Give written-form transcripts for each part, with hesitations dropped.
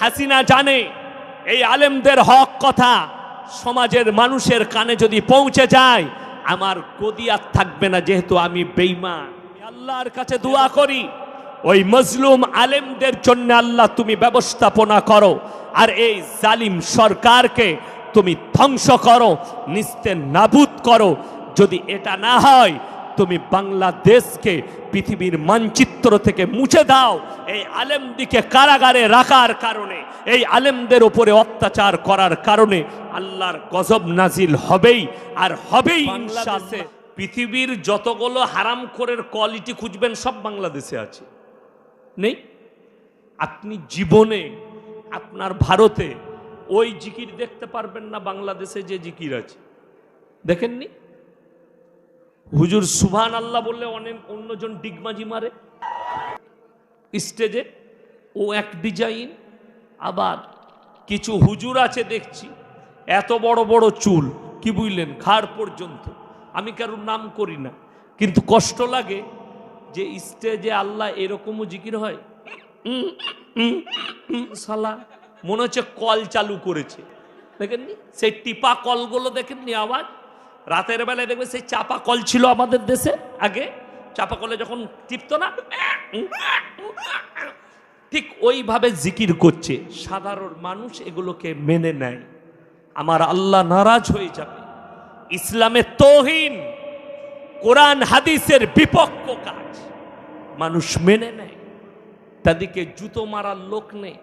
হাসিনা জানে এই আলেমদের হক কথা সমাজের মানুষের কানে যদি পৌঁছে যায় আমার গদি আর থাকবে না, যেহেতু আমি বেঈমান। আল্লাহর কাছে দোয়া করি ওই মজলুম আলেমদের জন্য আল্লাহ তুমি ব্যবস্থাপনা করো, আর এই জালিম সরকারকে তুমি ধ্বংস করো, নিস্তে নাবুদ করো। যদি এটা না হয় তুমি বাংলাদেশকে পৃথিবীর মানচিত্র থেকে মুছে দাও। এই আলেমদিকে কারাগারে রাখার কারণে, এই আলেমদের উপরে অত্যাচার করার কারণে আল্লাহর গজব নাজিল হবেই আর হবেই ইনশাআল্লাহ। পৃথিবীর যতগুলো হারামখোরের কোয়ালিটি খুঁজবেন সব বাংলাদেশে আছে, নেই? আপনি জীবনে আপনার ভারতে ওই জিকির দেখতে পারবেন না বাংলাদেশে যে জিকির আছে, দেখেননি? হুজুর সুবহান আল্লাহ বললে অনেক অন্যজন ডিগমাজি মারে স্টেজে, ও এক ডিজাইন। আবার কিছু হুজুর আছে দেখছি এত বড় বড় চুল, কি বুঝলেন, ঘাড় পর্যন্ত। আমি কারোর নাম করি না, কিন্তু কষ্ট লাগে যে স্টেজে আল্লাহ এরকমও জিকির হয়। শালা মনে হচ্ছে কল চালু করেছে, দেখেননি? সেই টিপা কলগুলো দেখেননি? আওয়াজ রাতের বেলায় দেখবে সেই চাপা কল ছিল আমাদের দেশে আগে, চাপা কলে যখন টিপতো না, ঠিক ওইভাবে জিকির করছে। সাধারণ মানুষ এগুলোকে মেনে নেয়, আমার আল্লাহ নারাজ হয়ে যাবে। ইসলামের তৌহিন, কোরআন হাদিসের বিপক্ষ কাজ মানুষ মেনে নেয়, তাদেরকে জুতো মারার লোক নেই।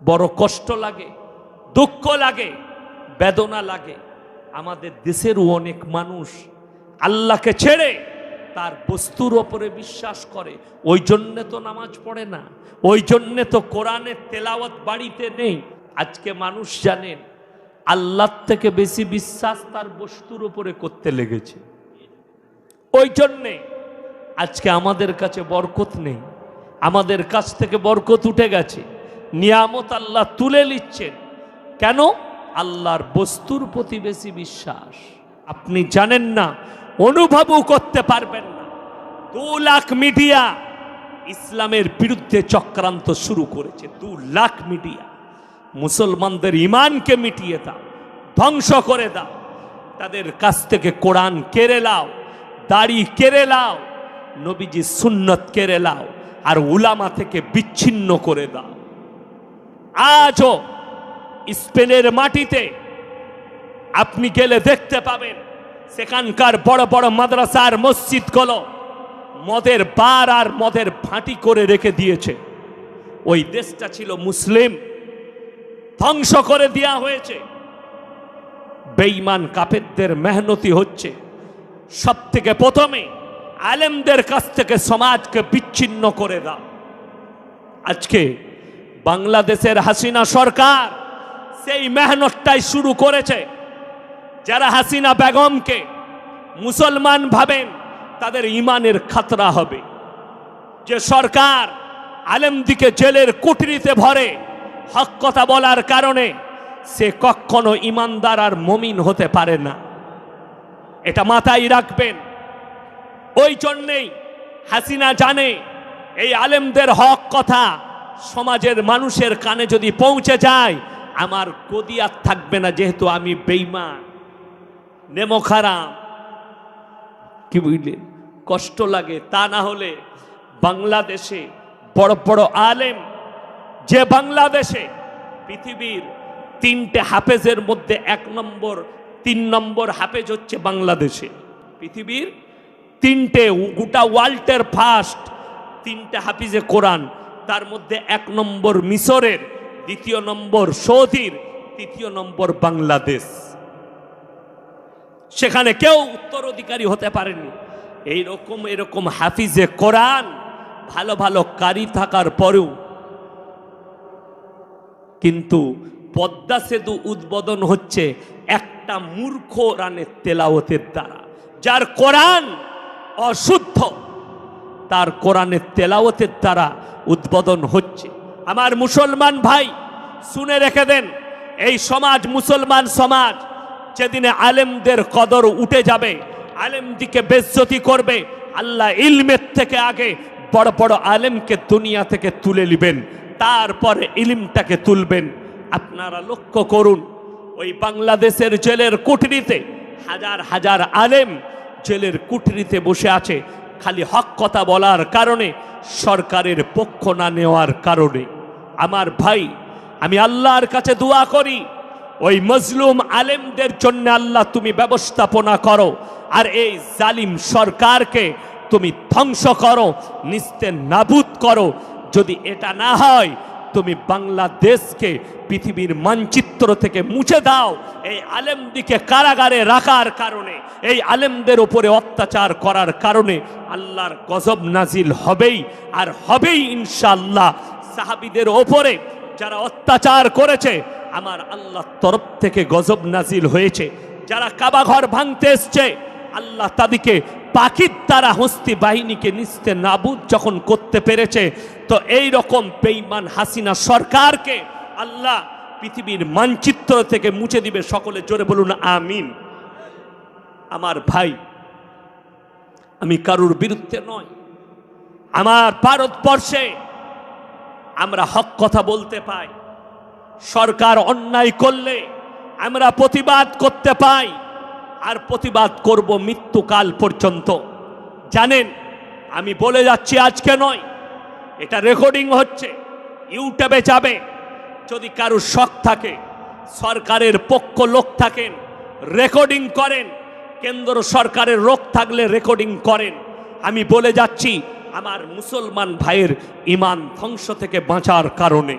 বড় কষ্ট লাগে, দুঃখ লাগে, বেদনা লাগে। আমাদের দেশেরও অনেক মানুষ আল্লাহকে ছেড়ে তার বস্তুর ওপরে বিশ্বাস করে, ওই জন্যে তো নামাজ পড়ে না, ওই জন্যে তো কোরআনের তেলাওয়াত বাড়িতে নেই। আজকে মানুষ জানেন আল্লাহর থেকে বেশি বিশ্বাস তার বস্তুর উপরে করতে লেগেছে, ওই জন্যে আজকে আমাদের কাছে বরকত নেই, আমাদের কাছ থেকে বরকত উঠে গেছে, নিয়ামত আল্লাহ তুলে নিচ্ছেন। কেন? আল্লাহর বস্তুর প্রতি বেশি বিশ্বাস। আপনি জানেন না, অনুভবও করতে পারবেন না। 2 লাখ মিডিয়া ইসলামের বিরুদ্ধে চক্রান্ত শুরু করেছে। 2 লাখ মিডিয়া মুসলমানদের ইমানকে মিটিয়ে দাও, ধ্বংস করে দাও, তাদের কাছ থেকে কোরআন কেড়ে লাও, দাড়ি কেড়ে লাও, নবীজি সুন্নত কেড়ে লাও, আর উলামা থেকে বিচ্ছিন্ন করে দাও। আজও স্পেনের মাটিতে আপনি গেলে দেখতে পাবেন সেখানকার বড় বড় মাদ্রাসার মসজিদগুলো মদের বার আর মদের ভাঁটি করে রেখে দিয়েছে। ওই দেশটা ছিল মুসলিম, ধ্বংস করে দেওয়া হয়েছে। বেঈমান কাফেরদের মেহনতি হচ্ছে সব থেকে প্রথমে আলেমদের কাছ থেকে সমাজকে বিচ্ছিন্ন করে দাও। আজকে বাংলাদেশের হাসিনা সরকার সেই মেহনতটাই শুরু করেছে। যারা হাসিনা বেগমকে মুসলমান ভাবেন তাদের ইমানের খাতরা হবে। যে সরকার আলেমদিকে জেলের কুঠরিতে ভরে হক কথা বলার কারণে, সে কখনো ইমানদার আর মুমিন হতে পারে না, এটা মাথায় রাখবেন। ওই জন্যেই হাসিনা জানে এই আলেমদের হক কথা সমাজের মানুষের কানে যদি পৌঁছে যায় আমার গদি আর থাকবে না, যেহেতু আমি বেঈমান, নেমো খারাম। কি বুঝলেন? কষ্ট লাগে। তা না হলে বাংলাদেশে বড় বড় আলেম, যে বাংলাদেশে পৃথিবীর 3টে হাফেজের মধ্যে 3 নম্বর হাফেজ হচ্ছে বাংলাদেশে। পৃথিবীর 3টে, গোটা ওয়ার্ল্ডের ফার্স্ট 3টে হাফিজে কোরআন, তার মধ্যে 1 নম্বর মিশরের, 2য় নম্বর সৌদির, 3য় নম্বর বাংলাদেশ। সেখানে কেউ উত্তরাধিকারী হতে পারেনি। এরকম হাফিজে কোরআন ভালো ভালো কারি থাকার পরেও কিন্তু পদ্মা সেতু উদ্বোধন হচ্ছে একটা মূর্খ রানের তেলাওয়াতের দ্বারা। যার কোরআন অশুদ্ধ, তার কোরআনের তেলাওয়াতের দ্বারা উদ্বোধন হচ্ছে। আমার মুসলমান ভাই শুনে রেখে দেন, এই সমাজ মুসলমান সমাজ যেদিনে আলেমদের কদর উঠে যাবে, আলেমদিকে বেজ্জতি করবে, আল্লাহ ইলমের থেকে আগে বড় বড় আলেমকে দুনিয়া থেকে তুলে নেবেন। তারপরে ইলমটাকে তুলবেন। আপনারা লক্ষ্য করুন, ওই বাংলাদেশের জেলের কুঠরিতে হাজার হাজার আলেম জেলের কুঠরিতে বসে আছে, খালি হক কথা বলার কারণে, সরকারের পক্ষ না নেওয়ার কারণে। আমার ভাই, আমি আল্লাহর কাছে দোয়া করি, ওই মজলুম আলেমদের জন্য আল্লাহ তুমি ব্যবস্থাপনা করো, আর এই জালিম সরকারকে তুমি ধ্বংস করো, নিস্তে নাবুদ করো। যদি এটা না হয়, তুমি বাংলাদেশকে পৃথিবীর মানচিত্র থেকে মুছে দাও। এই আলেমদিকে কারাগারে রাখার কারণে, এই আলেমদের উপরে অত্যাচার করার কারণে আল্লাহর গজব নাজিল হবেই, আর হবেই ইনশাআল্লাহ। সাহাবীদের ওপরে যারা অত্যাচার করেছে, আমার আল্লাহর তরফ থেকে গজব নাজিল হয়েছে। যারা কাবা ঘর ভাঙতে এসছে, আল্লাহ তাদেরকে পাখির দ্বারা হস্তি বাহিনীকে নিস্তে নাবুদ যখন করতে পেরেছে, তো এই রকম বেঈমান হাসিনা সরকারকে আল্লাহ পৃথিবীর মানচিত্র থেকে মুছে দিবে। সকলে জোরে বলুন আমিন। আমার ভাই, আমি কারুর বিরুদ্ধে নয়। আমার ভারতবর্ষে আমরা হক কথা বলতে পাই, সরকার অন্যায় করলে আমরা প্রতিবাদ করতে পাই, আর প্রতিবাদ করব মৃত্যুকাল পর্যন্ত। জানেন, আমি বলে যাচ্ছি আজকে নয়, এটা রেকর্ডিং হচ্ছে, ইউটিউবে যাবে। যদি কারোর শখ থাকে, সরকারের পক্ষ লোক থাকেন, রেকর্ডিং করেন। কেন্দ্র সরকারের লোক থাকলে রেকর্ডিং করেন। আমি বলে যাচ্ছি, আমার মুসলমান ভাইয়ের ঈমান ধ্বংস থেকে বাঁচার কারণে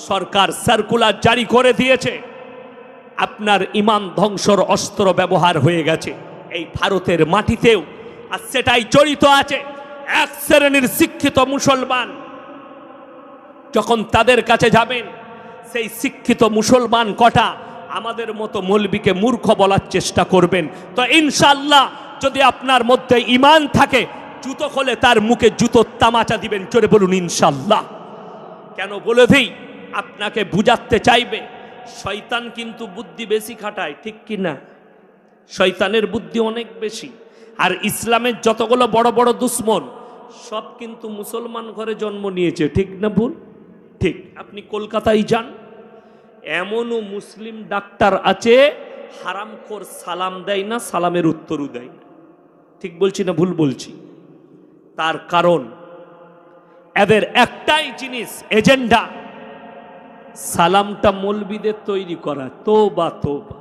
সরকার সার্কুলার জারি করে দিয়েছে। আপনার ঈমান ধ্বংসর অস্ত্র ব্যবহার হয়ে গেছে এই ভারতের মাটিতেও, আর সেটাই জড়িত আছে। এক শ্রেণীর শিক্ষিত মুসলমান, যখন তাদের কাছে যাবেন, সেই শিক্ষিত মুসলমান কটা আমাদের মতো মৌলবীকে মূর্খ বলার চেষ্টা করবেন। তো ইনশাআল্লাহ, যদি আপনার মধ্যে ঈমান থাকে, জুতো খোলে তার মুখে জুতোর তামাচা দিবেন। জোরে বলুন ইনশাআল্লাহ। কেন বলে দিই, আপনাকে বুঝাতে চাইবে, শয়তান কিন্তু বুদ্ধি বেশি খাটায়, ঠিক কি না? শয়তানের বুদ্ধি অনেক বেশি। আর ইসলামের যতগুলো বড় বড় দুশ্মন, সব কিন্তু মুসলমান ঘরে জন্ম নিয়েছে, ঠিক না ভুল? ঠিক। আপনি কলকাতায় যান, এমনও মুসলিম ডাক্তার আছে হারামখোর সালাম দেয় না, সালামের উত্তরও দেয় না। ঠিক বলছি না ভুল বলছি? তার কারণ এদের একটাই জিনিস, এজেন্ডা, সালামটা মৌলবীদের তৈরি করা। তোবা তোবা,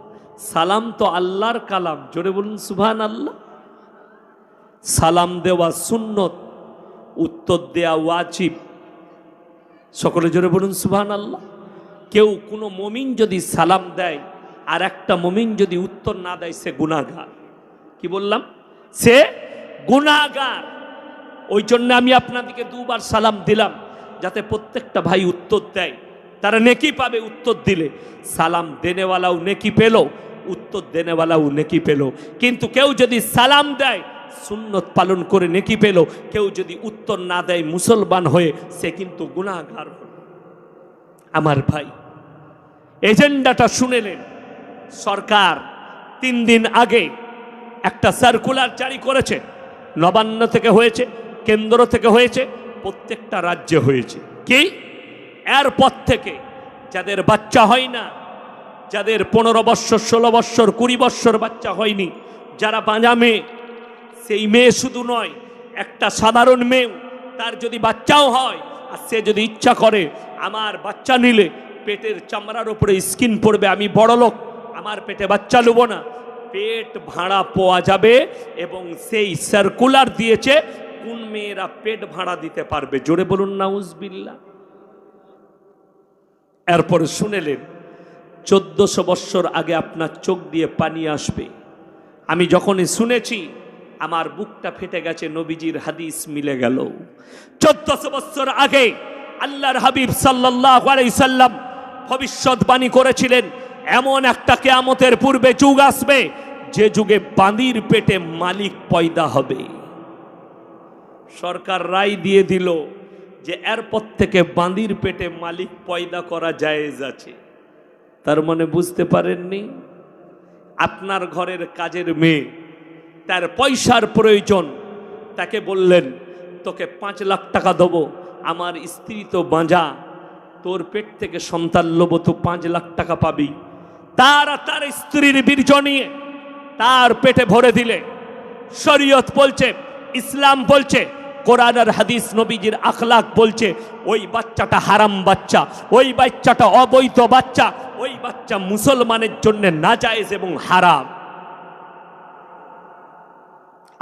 সালাম তো আল্লাহর কালাম। জোরে বলুন সুবহানাল্লাহ। সালাম দেওয়া সুন্নত, উত্তর দেওয়া ওয়াজিব। সকলে জোরে বলুন সুবহানাল্লাহ। কেউ কোনো মুমিন যদি সালাম দেয় আর একটা মুমিন যদি উত্তর না দেয়, সে গুনাহগার। কি বললাম? সে গুনাহগার। ওই জন্য আমি আপনাদেরকে দুবার সালাম দিলাম, যাতে প্রত্যেকটা ভাই উত্তর দেয়, তারা নেকি পাবে উত্তর দিলে। সালাম দেনেওয়ালাও নেকি পেল, উত্তর দেনেওয়ালাও নেকি পেল। কিন্তু কেউ যদি সালাম দেয়, সুন্নত পালন করে নেকি পেল। কেউ যদি উত্তর না দেয় মুসলমান হয়ে, সে কিন্তু গুনাহগার হল। আমার ভাই, এজেন্ডাটা শুনেলেন। সরকার 3 দিন আগে একটা সার্কুলার জারি করেছে। নবান্ন থেকে হয়েছে, কেন্দ্র থেকে হয়েছে, প্রত্যেকটা রাজ্যে হয়েছে। কি? এরপর থেকে যাদের বাচ্চা হয় না, যাদের 15 বৎসর 16 বৎসর 20 বৎসর বাচ্চা হয়নি, যারা বাঁজা মেয়ে, সেই মেয়ে শুধু নয়, একটা সাধারণ মেয়ে, তার যদি বাচ্চাও হয়, আর সে যদি ইচ্ছা করে আমার বাচ্চা নিলে পেটের চামড়ার উপরে স্কিন পড়বে, আমি বড় লোক, আমার পেটে বাচ্চা নেব না, পেট ভাড়া পাওয়া যাবে। এবং সেই সার্কুলার দিয়েছে কোন মেয়েরা পেট ভাড়া দিতে পারবে। জোরে বলুন নাউজুবিল্লাহ। এরপরে শুনেলেন, 1400 বৎসর আগে আপনার চোখ দিয়ে পানি আসবে। আমি যখনই শুনেছি, আমার বুকটা ফেটে গেছে। নবীজির হাদিস মিলে গেল। 1400 বৎসর আগে আল্লাহর হাবিব সাল্লাল্লাহু আলাইহি সাল্লাম ভবিষ্যৎবাণী করেছিলেন, এমন একটা কিয়ামতের পূর্বে যুগ আসবে, যে যুগে বাঁদির পেটে মালিক পয়দা হবে। সরকার রায় দিয়ে দিল যে এরপর থেকে বাঁদির পেটে মালিক পয়দা করা জায়েজ আছে। তার মানে বুঝতে পারেননি, আপনার ঘরের কাজের মেয়ে, তার পয়সার প্রয়োজন, তাকে বললেন তোকে 5 লাখ টাকা দেবো, আমার স্ত্রী তো বাঁজা, তোর পেট থেকে সন্তান লোব তো 5 লাখ টাকা পাবি, তার আর তার স্ত্রীর বীর্য নিয়ে তার পেটে ভরে দিলে শরীয়ত বলছে, ইসলাম বলছে, কোরআন আর হাদিস নবীজির আখলাক বলছে ওই বাচ্চাটা হারাম বাচ্চা, ওই বাচ্চাটা অবৈধ বাচ্চা, ওই বাচ্চা মুসলমানের জন্য নাজায়েজ এবং হারাম।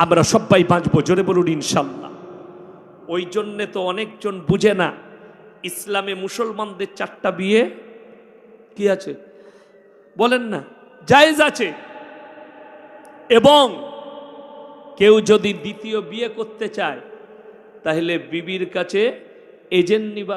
আমরা সবাই বাঁচবো, জোরে বলুন ইনশাল্লাহ। ওই জন্যে তো অনেকজন বুঝে না, ইসলামে মুসলমানদের 4টা বিয়ে কি আছে বলেন না, জায়েজ আছে। এবং কেউ যদি দ্বিতীয় বিয়ে করতে চায় তাহলে বিবির কাছে এজেন্ট নিবার